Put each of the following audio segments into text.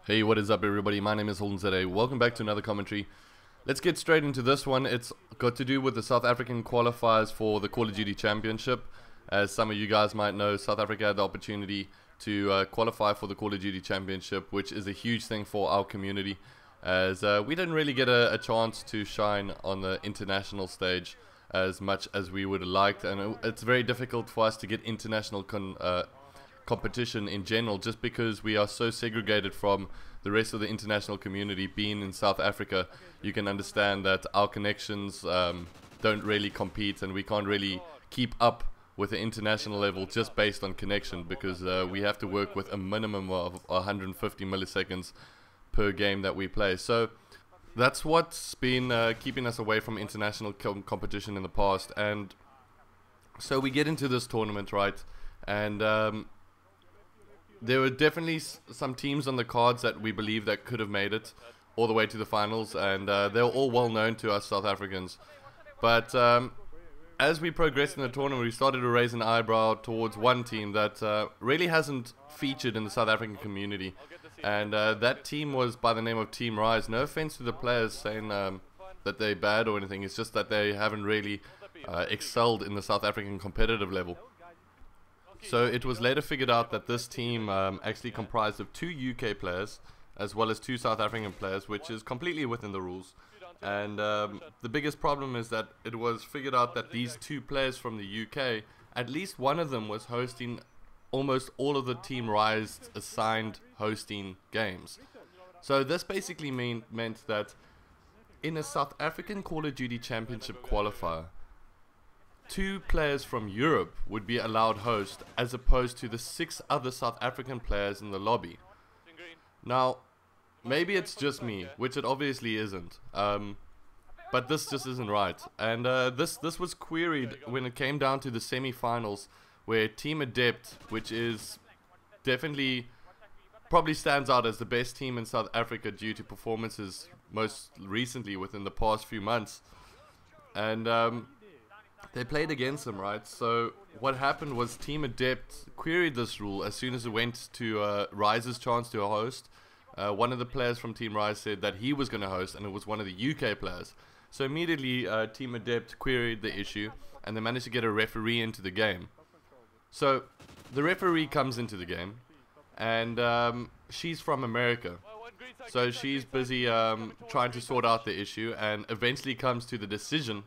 Hey, what is up everybody? My name is Holden today. Welcome back to another commentary. Let's get straight into this one. It's got to do with the South African qualifiers for the Call of Duty Championship. As some of you guys might know, South Africa had the opportunity to qualify for the Call of Duty Championship, which is a huge thing for our community, as we didn't really get a chance to shine on the international stage as much as we would have liked, and it's very difficult for us to get international competition in general, just because we are so segregated from the rest of the international community. Being in South Africa, you can understand that our connections don't really compete, and we can't really keep up with the international level just based on connection, because we have to work with a minimum of 150 milliseconds per game that we play. So that's what's been keeping us away from international competition in the past. And so we get into this tournament, right? And there were definitely some teams on the cards that we believe that could have made it all the way to the finals, and they're all well known to us South Africans. But as we progressed in the tournament, we started to raise an eyebrow towards one team that really hasn't featured in the South African community, and that team was by the name of Team Rise. No offense to the players saying that they're bad or anything, it's just that they haven't really excelled in the South African competitive level. So it was later figured out that this team actually comprised of 2 UK players as well as 2 South African players, which is completely within the rules. And the biggest problem is that it was figured out that these 2 players from the UK, at least one of them was hosting almost all of the Team Rise assigned hosting games. So this basically meant that in a South African Call of Duty Championship qualifier, 2 players from Europe would be allowed host, as opposed to the 6 other South African players in the lobby. Now, maybe it's just me, which it obviously isn't, but this just isn't right. And this was queried when it came down to the semi-finals, where Team Adept, which is definitely probably stands out as the best team in South Africa due to performances most recently within the past few months, and they played against them, right? So what happened was Team Adept queried this rule as soon as it went to Rise's chance to host. One of the players from Team Rise said that he was going to host, and it was one of the UK players. So immediately Team Adept queried the issue, and they managed to get a referee into the game. So the referee comes into the game, and she's from America. So she's busy trying to sort out the issue, and eventually comes to the decision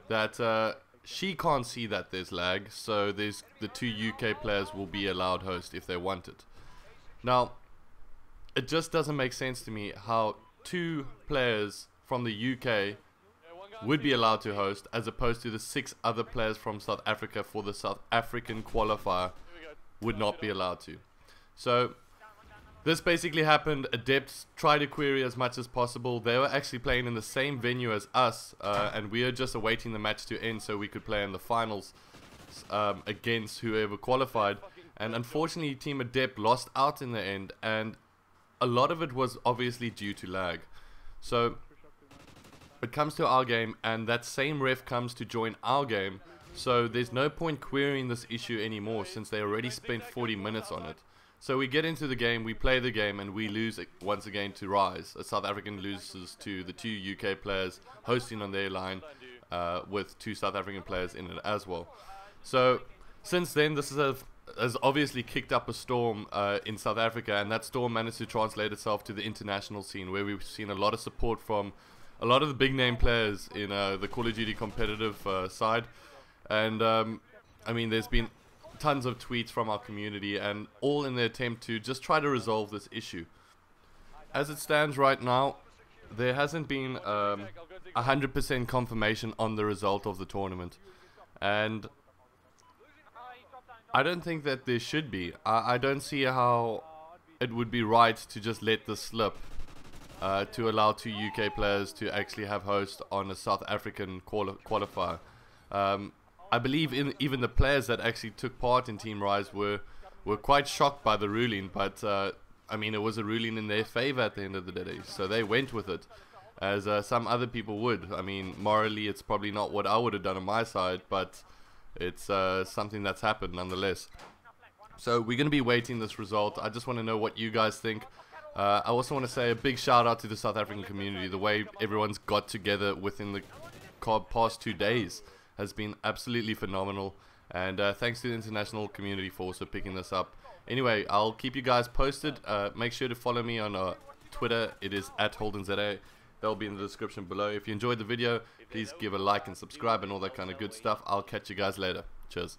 that she can't see that there's lag, so the 2 UK players will be allowed host if they want it. Now, it just doesn't make sense to me how 2 players from the UK would be allowed to host, as opposed to the 6 other players from South Africa for the South African qualifier would not be allowed to. So this basically happened. Adepts tried to query as much as possible. They were actually playing in the same venue as us, and we are just awaiting the match to end so we could play in the finals against whoever qualified. And unfortunately, Team Adept lost out in the end, and a lot of it was obviously due to lag. So it comes to our game, and that same ref comes to join our game, so there's no point querying this issue anymore, since they already spent 40 minutes on it. So we get into the game, we play the game, and we lose once again to Rise. A South African loses to the 2 UK players hosting on their line, with 2 South African players in it as well. So since then, this has obviously kicked up a storm in South Africa, and that storm managed to translate itself to the international scene, where we've seen a lot of support from a lot of the big name players in the Call of Duty competitive side. And I mean, there's been tons of tweets from our community, and all in the attempt to just try to resolve this issue. As it stands right now, there hasn't been 100% confirmation on the result of the tournament, and I don't think that there should be. I don't see how it would be right to just let this slip, to allow 2 UK players to actually have host on a South African qualifier. I believe even the players that actually took part in Team Rise were quite shocked by the ruling, but I mean, it was a ruling in their favor at the end of the day, so they went with it, as some other people would. I mean, morally it's probably not what I would have done on my side, but it's something that's happened nonetheless. So we're going to be waiting this result. I just want to know what you guys think. I also want to say a big shout out to the South African community. The way everyone's got together within the past 2 days has been absolutely phenomenal. And thanks to the international community for also picking this up. Anyway, I'll keep you guys posted. Make sure to follow me on Twitter. It is @HoldenZA. That'll be in the description below. If you enjoyed the video, please give a like and subscribe and all that kind of good stuff. I'll catch you guys later. Cheers.